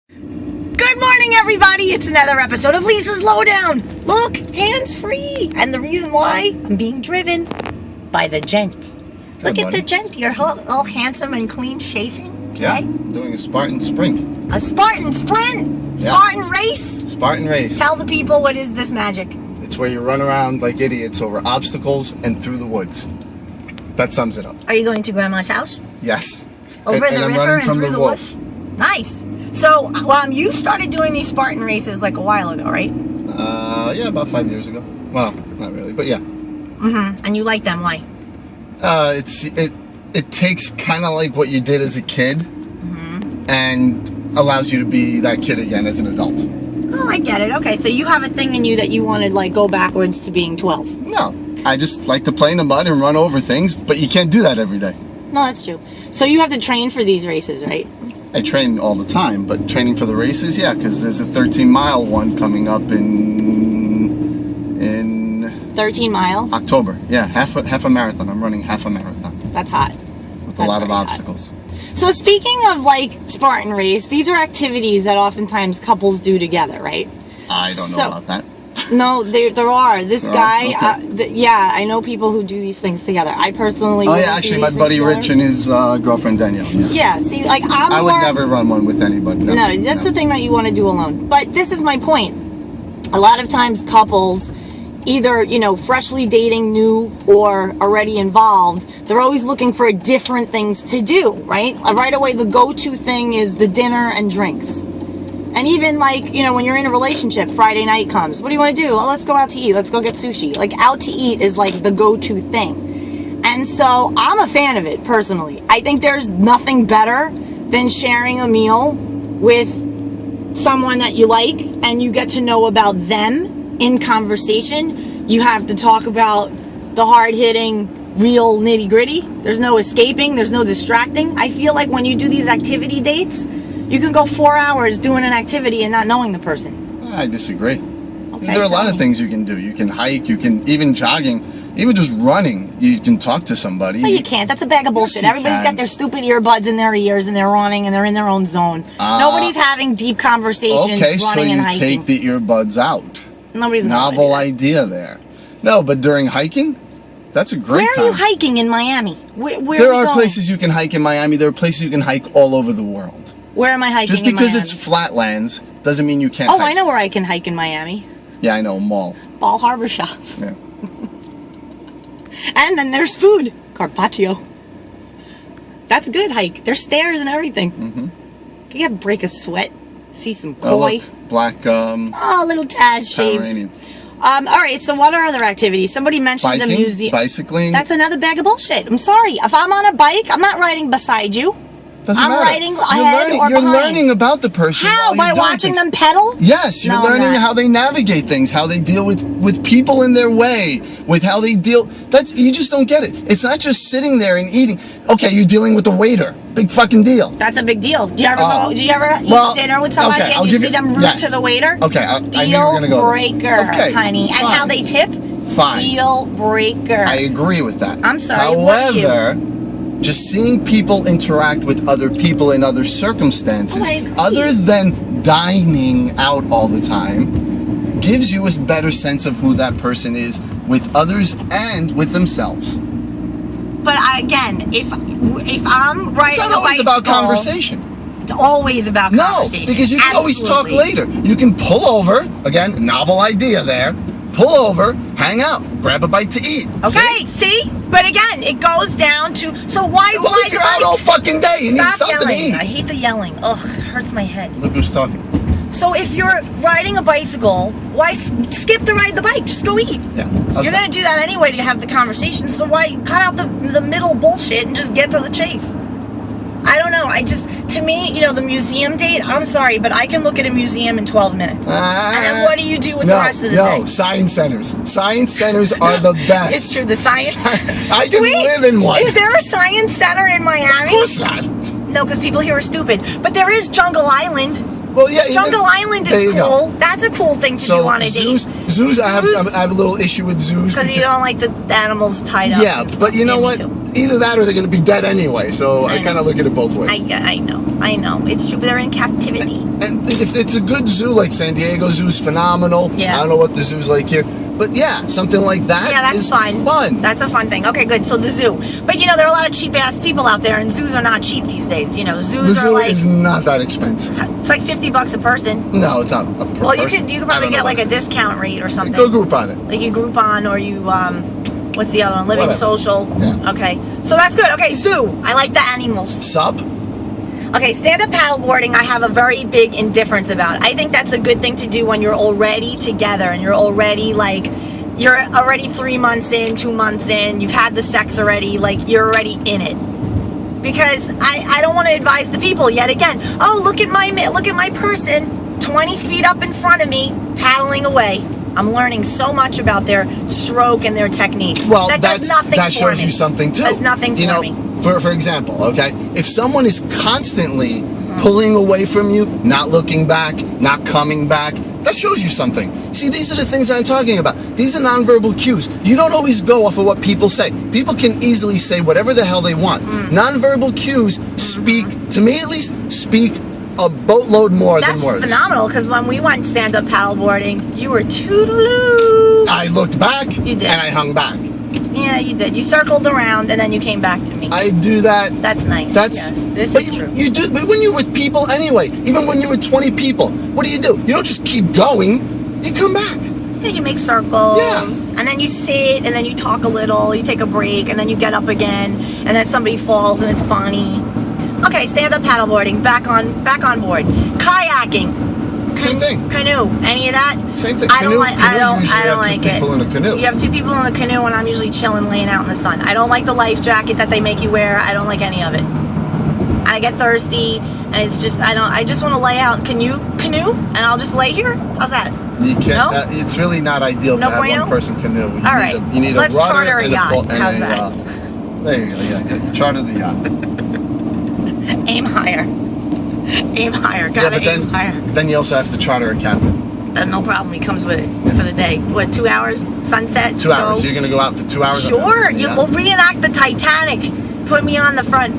Good morning, everybody. It's another episode of Lisa's Lowdown. Look, hands-free. And the reason why, I'm being driven by TheGent. Look at TheGent. You're all handsome and clean-shaven. Okay? Yeah, doing a Spartan sprint. A Spartan sprint? Spartan Race? Spartan Race. Tell the people, what is this magic? It's where you run around like idiots over obstacles and through the woods. That sums it up. Are you going to Grandma's house? Yes. Over the I'm river running and from through the wolf. woods? Nice. So, you started doing these Spartan races like a while ago, right? Yeah, about 5 years ago. Well, not really, but yeah. Mm-hmm. And you like them, why? It takes kind of like what you did as a kid, and allows you to be that kid again as an adult. Oh, I get it. Okay, so you have a thing in you that you want to like go backwards to being 12. No, I just like to play in the mud and run over things, but you can't do that every day. No, that's true. So you have to train for these races, right? I train all the time, but training for the races, yeah, because there's a 13-mile one coming up in 13 miles? October. Yeah, half a marathon. I'm running half a marathon. That's hot. With a lot of obstacles. So speaking of like Spartan Race, these are activities that oftentimes couples do together, right? I don't know about that. No, there are. This guy, okay. yeah, I know people who do these things together. I personally. Oh yeah, actually, my buddy Rich and his girlfriend Danielle. Yes. Yeah, see, like I would never run one with anybody. No, that's the thing that you want to do alone. But this is my point. A lot of times, couples, either freshly dating, new, or already involved, they're always looking for different things to do, right? Right away, the go-to thing is the dinner and drinks. And even like, when you're in a relationship, Friday night comes. What do you want to do? Oh, let's go out to eat. Let's go get sushi. Like, out to eat is like the go-to thing. And so I'm a fan of it, personally. I think there's nothing better than sharing a meal with someone that you like and you get to know about them in conversation. You have to talk about the hard-hitting, real nitty-gritty. There's no escaping. There's no distracting. I feel like when you do these activity dates, you can go 4 hours doing an activity and not knowing the person. I disagree. Okay, there are a lot of things you can do. You can hike, you can even jogging, even just running. You can talk to somebody. No, you can't. That's a bag of bullshit. Yes, Everybody's got their stupid earbuds in their ears and they're running and they're in their own zone. Nobody's having deep conversations running and hiking. Okay, so you take the earbuds out. Nobody's Novel idea there. No, but during hiking, that's a great time. Where are you hiking in Miami? Where there are places you can hike in Miami. There are places you can hike all over the world. Where am I hiking Just because it's flatlands doesn't mean you can't hike. Oh, I know where I can hike in Miami. Yeah, I know, mall. Ball Harbor Shops. Yeah. And then there's food. Carpaccio. That's a good hike. There's stairs and everything. Mm-hmm. Can you break a sweat? See some koi. Oh, look, black, little Taz shaved. All right, so what are other activities? Somebody mentioned the museum. Bicycling. That's another bag of bullshit. I'm sorry. If I'm on a bike, I'm not riding beside you. Doesn't matter. Riding ahead or you're behind. Learning about the person. How? By watching them pedal? Yes, you're learning how they navigate things, how they deal with people in their way, with how they deal. You just don't get it. It's not just sitting there and eating. Okay, you're dealing with the waiter. Big fucking deal. That's a big deal. Do you ever eat dinner with somebody and you see them rude to the waiter? Okay, I knew you were gonna go there. Deal breaker, honey. Fine. And how they tip? Fine. Deal breaker. I agree with that. I'm sorry. However, just seeing people interact with other people in other circumstances, other than dining out all the time, gives you a better sense of who that person is with others and with themselves. But again, if I'm riding it's not always about conversation. It's always about conversation. No, because you can always talk later. You can pull over. Again, novel idea there. Pull over, hang out, grab a bite to eat. Okay, see? But again, it goes down to, so why if you're out all fucking day, you need something to eat. I hate the yelling. Ugh, it hurts my head. Look who's talking. So if you're riding a bicycle, why skip the ride the bike? Just go eat. Yeah. Okay. You're going to do that anyway to have the conversation, so why cut out the middle bullshit and just get to the chase? I don't know. To me, the museum date, I'm sorry, but I can look at a museum in 12 minutes. And then what do you do with the rest of the day? No, science centers. Science centers are the best. It's true, the science... I didn't live in one. Is there a science center in Miami? Of course not. No, because people here are stupid. But there is Jungle Island. Well, yeah, Jungle Island is cool. That's a cool thing to do on a date. Zoos, I have a little issue with zoos. Because you don't like the animals tied up. Yeah, but you know what? Either that or they're going to be dead anyway. So I kind of look at it both ways. I know. It's true. But they're in captivity. And if it's a good zoo, like San Diego Zoo's phenomenal. Yeah. I don't know what the zoo's like here. But yeah, something like that that's is fun. That's a fun thing. Okay, good. So the zoo. But you know, there are a lot of cheap ass people out there, and zoos are not cheap these days. You know, zoos the zoo are like, is not that expensive. it's like $50 a person. No, it's not a per Well, you person. could probably get like a discount rate or something. Go Groupon it. Like you Groupon, or you what's the other one? Living Whatever. Social. Yeah. Okay, so that's good. Okay, zoo. I like the animals. Sup? Okay, stand-up paddleboarding, I have a very big indifference about. I think that's a good thing to do when you're already together and you're already like, you're already 3 months in, 2 months in, you've had the sex already, like you're already in it. Because I don't want to advise the people yet again, oh, look at my person 20 feet up in front of me paddling away. I'm learning so much about their stroke and their technique. Well, that does nothing that for shows me. you something too. Does nothing for me. For example, okay, if someone is constantly pulling away from you, not looking back, not coming back, that shows you something. See, these are the things that I'm talking about. These are nonverbal cues. You don't always go off of what people say. People can easily say whatever the hell they want. Nonverbal cues speak, to me at least, speak a boatload more than words. That's phenomenal, because when we went stand-up paddleboarding, you were toodaloo. I looked back, You did. and I hung back. Yeah, you did. You circled around and then you came back to me. I do that. That's nice. That's yes, this but is true. You do, but when you're with people anyway, even when you're with 20 people, what do? You don't just keep going. You come back. Yeah, you make circles. Yeah. And then you sit and then you talk a little, you take a break, and then you get up again, and then somebody falls and it's funny. Okay, stand-up paddleboarding, back on board. Kayaking. Same thing. Canoe, any of that? Same thing. I don't like. I Canoe don't usually have like two it. people in a canoe. You have 2 people in the canoe, and I'm usually chilling, laying out in the sun. I don't like the life jacket that they make you wear. I don't like any of it. And I get thirsty, and it's just I just want to lay out. Can you canoe? And I'll just lay here. How's that? You can't. No? It's really not ideal No to have bueno? one person canoe. You All right. You need Let's a rudder charter a and yacht. and How's that? There you go. Yeah, you charter the yacht. Aim higher. Aim higher. Yeah, Gotta but aim higher. then you also have to charter a captain. No problem. He comes with it for the day. What, 2 hours? Sunset? 2 hours. Go. So you're gonna go out for 2 hours. Sure. Yeah. We'll reenact the Titanic. Put me on the front.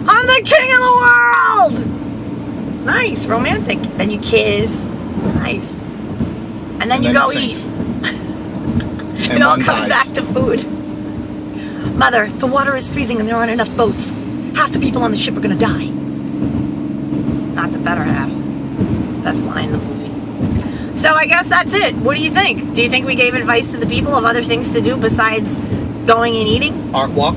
I'm the king of the world. Nice, romantic. Then you kiss. It's nice. And then you go eat. It all comes back to food. Mother, the water is freezing and there aren't enough boats. Half the people on the ship are gonna die. Not the better half. Best line in the movie. So I guess that's it. What do you think? Do you think we gave advice to the people of other things to do besides going and eating? Art walk.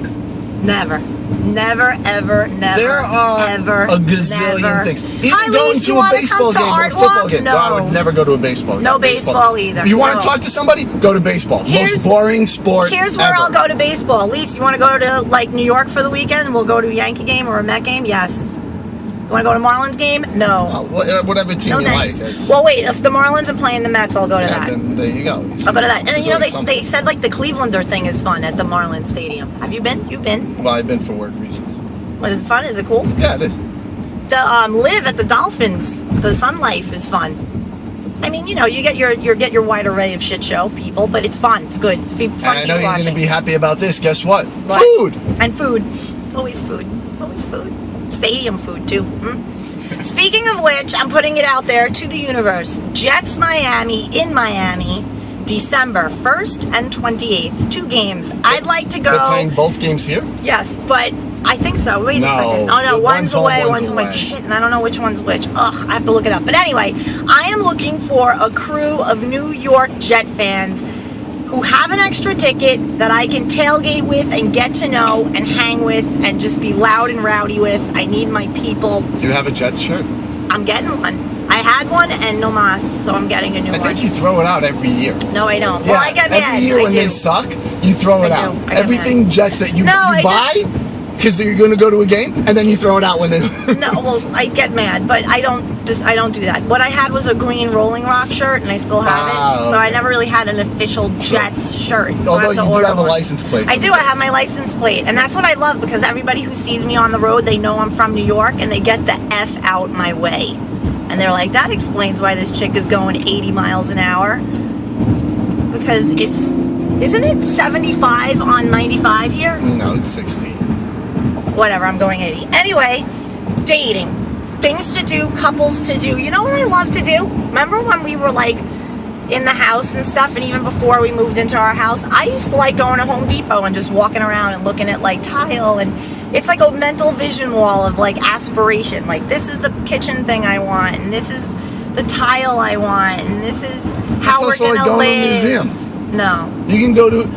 Never. Never, ever, never, There are ever, a gazillion never. things. Even Hi, going Lise, to you a wanna baseball come to game or a Art football Walk? game. No. I would never go to a baseball game. No baseball either. If you want No. to talk to somebody, go to baseball. Most boring sport Here's where ever. I'll go to baseball. Lise, you want to go to like New York for the weekend? We'll go to a Yankee game or a Met game? Yes. You want to go to Marlins game? No. Whatever team No you thanks. like. It's, Well, wait. If the Marlins are playing the Mets, I'll go to that. then there you go. I'll go to that. And There's you know, always they something. said like the Clevelander thing is fun at the Marlins Stadium. Have you been? You've been. Well, I've been for work reasons. What, is it fun? Is it cool? Yeah, it is. The Live at the Dolphins. The Sun Life is fun. I mean, you know, you get your wide array of shit show people, but it's fun. It's good. It's fun. And I know to you're watch going to it. be happy about this. Guess what? What? Food. And food. Always food. Always food. Stadium food, too. Speaking of which, I'm putting it out there to the universe. Jets Miami in Miami, December 1st and 28th. 2 games. I'd like to go. They're playing both games here? Yes, but I think so. Wait a No. second. Oh, no. One's home, away, one's one's away. away. Shit, and I don't know which one's which. Ugh, I have to look it up. But anyway, I am looking for a crew of New York Jet fans who have an extra ticket that I can tailgate with and get to know and hang with and just be loud and rowdy with. I need my people. Do you have a Jets shirt? I'm getting one. I had one and no mas, so I'm getting a new I one. think you throw it out every year. No, I don't. Yeah, Well, I get mad. every year I when do. they suck, you throw it I out. do. I get Everything mad. Jets that you No, I buy because you're going to go to a game, and then you throw it out when they No, well, I get mad, but I don't do that. What I had was a green Rolling Rock shirt, and I still have it. So I okay. never really had an official Jets shirt. So Although I have to you do order have a one. license plate. I for do. the I have Jets. my license plate, and that's what I love because everybody who sees me on the road, they know I'm from New York, and they get the F out my way, and they're like, "That explains why this chick is going 80 miles an hour." Because isn't it 75 on 95 here? No, it's 60. Whatever, I'm going 80. Anyway, dating. things to do, couples to do. You know what I love to do? Remember when we were like in the house and stuff, and even before we moved into our house, I used to like going to Home Depot and just walking around and looking at like tile, and it's like a mental vision wall of like aspiration. Like, this is the kitchen thing I want, and this is the tile I want, and this is how we're gonna like going live. to a museum. No. You can go to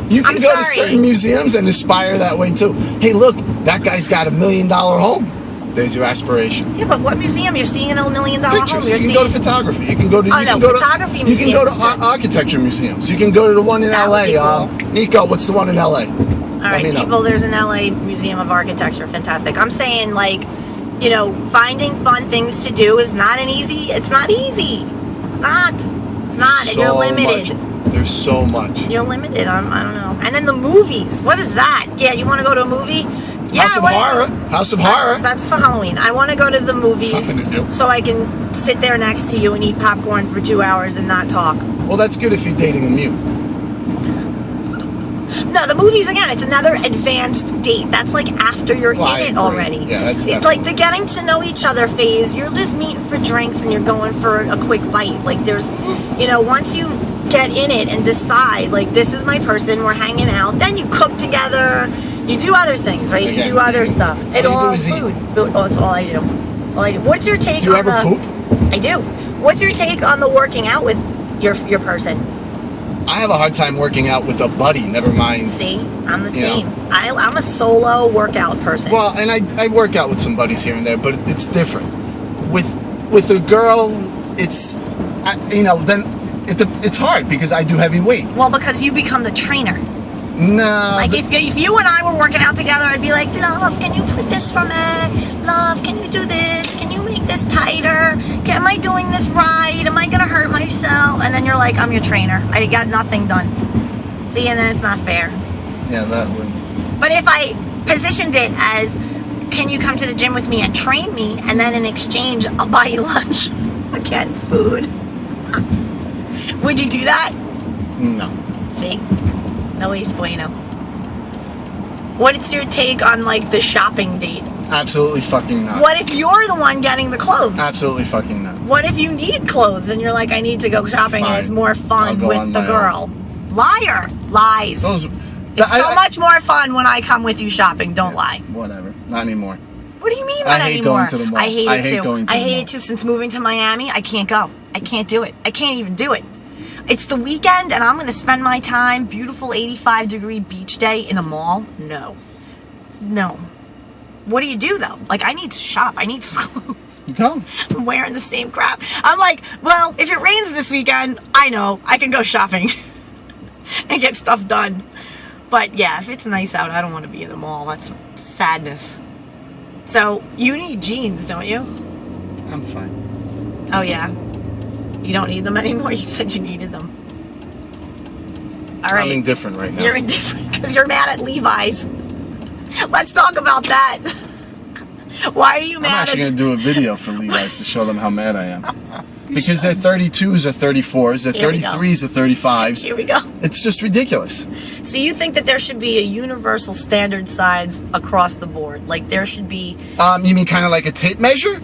certain museums and aspire that way too. Hey, look, that guy's got $1 million home. There's your aspiration. Yeah, but what museum? You're seeing a $1 million Pictures. home. You can go to photography. You can go to photography you can go to architecture museums. You can go to the one in LA. Cool. Nico, what's the one in LA? All right, people, there's an LA Museum of Architecture. Fantastic. I'm saying, like, you know, finding fun things to do is not easy. It's not. And you're limited. There's so much. You're limited. I don't know. And then the movies. What is that? Yeah, you want to go to a movie? Yeah, House of Horror. That's for Halloween. I want to go to the movies. Something to do. So I can sit there next to you and eat popcorn for 2 hours and not talk. Well, that's good if you're dating a mute. No, the movies, again, it's another advanced date. That's like after you're in it already. Yeah, that's It's like the getting to know each other phase. You're just meeting for drinks and you're going for a quick bite. Like, there's, you know, once you get in it and decide, like, this is my person, we're hanging out, then you cook together, you do other things, right? Again, you do other stuff. It all food. Oh, it's all I do. What's your take on Do you ever poop? I do. What's your take on the working out with your person? I have a hard time working out with a buddy, never mind. See, I'm the same. I'm a solo workout person. Well, and I work out with some buddies here and there, but it's different. With a girl, it's, then it's hard because I do heavy weight. Well, because you become the trainer. No. Like, if you and I were working out together, I'd be like, love, can you put this for me? Love, can you do this? Can you make this tighter? Am I doing this right? Am I going to hurt myself? And then you're like, I'm your trainer. I got nothing done. See, and then it's not fair. Yeah, that would. But if I positioned it as, can you come to the gym with me and train me? And then in exchange, I'll buy you lunch. Again, food. Would you do that? No. See? No es bueno. What's your take on, like, the shopping date? Absolutely fucking not. What if you're the one getting the clothes? Absolutely fucking not. What if you need clothes and you're like, I need to go shopping and it's more fun with the girl? Liar. Lies. It's so much more fun when I come with you shopping. Don't lie. Whatever. Not anymore. What do you mean I not hate anymore? going to the mall. I hate it too. Going to I the hate mall. it too. Since moving to Miami, I can't go. I can't do it. I can't even do it. It's the weekend and I'm going to spend my time, beautiful 85-degree beach day in a mall? No. What do you do, though? Like, I need to shop. I need some clothes. Go. I'm wearing the same crap. I'm like, well, if it rains this weekend, I know. I can go shopping and get stuff done. But, yeah, if it's nice out, I don't want to be in the mall. That's sadness. So, you need jeans, don't you? I'm fine. Oh, yeah. You don't need them anymore? You said you needed them. All right. I'm indifferent right now. You're indifferent because you're mad at Levi's. Let's talk about that. Why are you mad? I'm actually going to do a video for Levi's to show them how mad I am. Because they're 32s or 34s, they're 33s or 35s. Here we go. It's just ridiculous. So you think that there should be a universal standard size across the board? Like there should be... You mean kind of like a tape measure?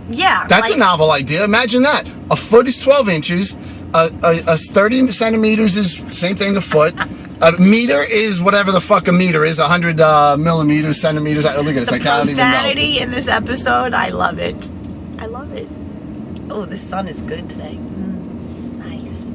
Yeah. That's a novel idea. Imagine that. A foot is 12 inches. 30 centimeters is same thing, a foot. A meter is whatever the fuck a meter is. 100 millimeters, centimeters. Look at this. I don't even know. Profanity in this episode, I love it. I love it. Oh, the sun is good today. Nice.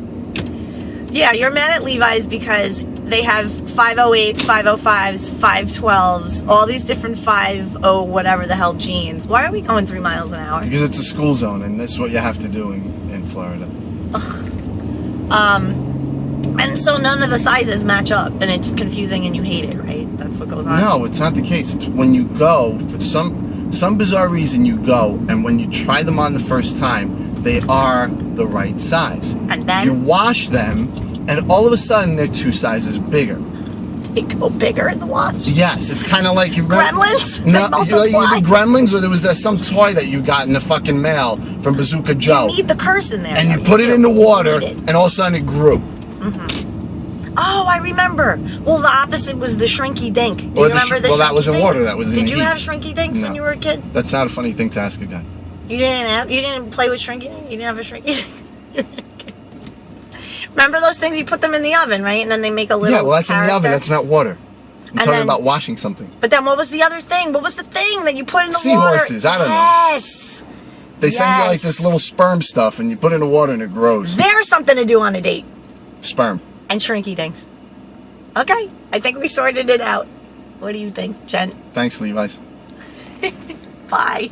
Yeah, you're mad at Levi's because they have 508s, 505s, 512s, all these different 50 whatever the hell jeans. Why are we going 3 miles an hour? Because it's a school zone, and that's what you have to do in Florida. Ugh. And so none of the sizes match up, and it's confusing, and you hate it, right? That's what goes on. No, it's not the case. It's when you go for some bizarre reason you go, and when you try them on the first time, they are the right size. And then you wash them, and all of a sudden they're 2 sizes bigger. They go bigger in the wash. Yes, it's kind of like you Gremlins. No, either Gremlins or there was some toy that you got in the fucking mail from Bazooka Joe. You need the curse in there. And you put it in the water, and all of a sudden it grew. Oh, I remember. Well, the opposite was the shrinky dink. Do you remember the well, that was in shrinky water. dink? That was in Did heat. you have shrinky dinks when you were a kid? That's not a funny thing to ask a guy. You didn't play with shrinky dink? You didn't have a shrinky dink? Remember those things? You put them in the oven, right? And then they make a little. Yeah, well, that's in the oven. character? That's not water. I'm talking about washing something. But then what was the other thing? What was the thing that you put in the water? Seahorses. I don't know. Yes. They send you like this little sperm stuff, and you put it in the water, and it grows. There's something to do on a date. Sperm. And shrinky dinks. Okay, I think we sorted it out. What do you think, Jen? Thanks, Levi's. Bye.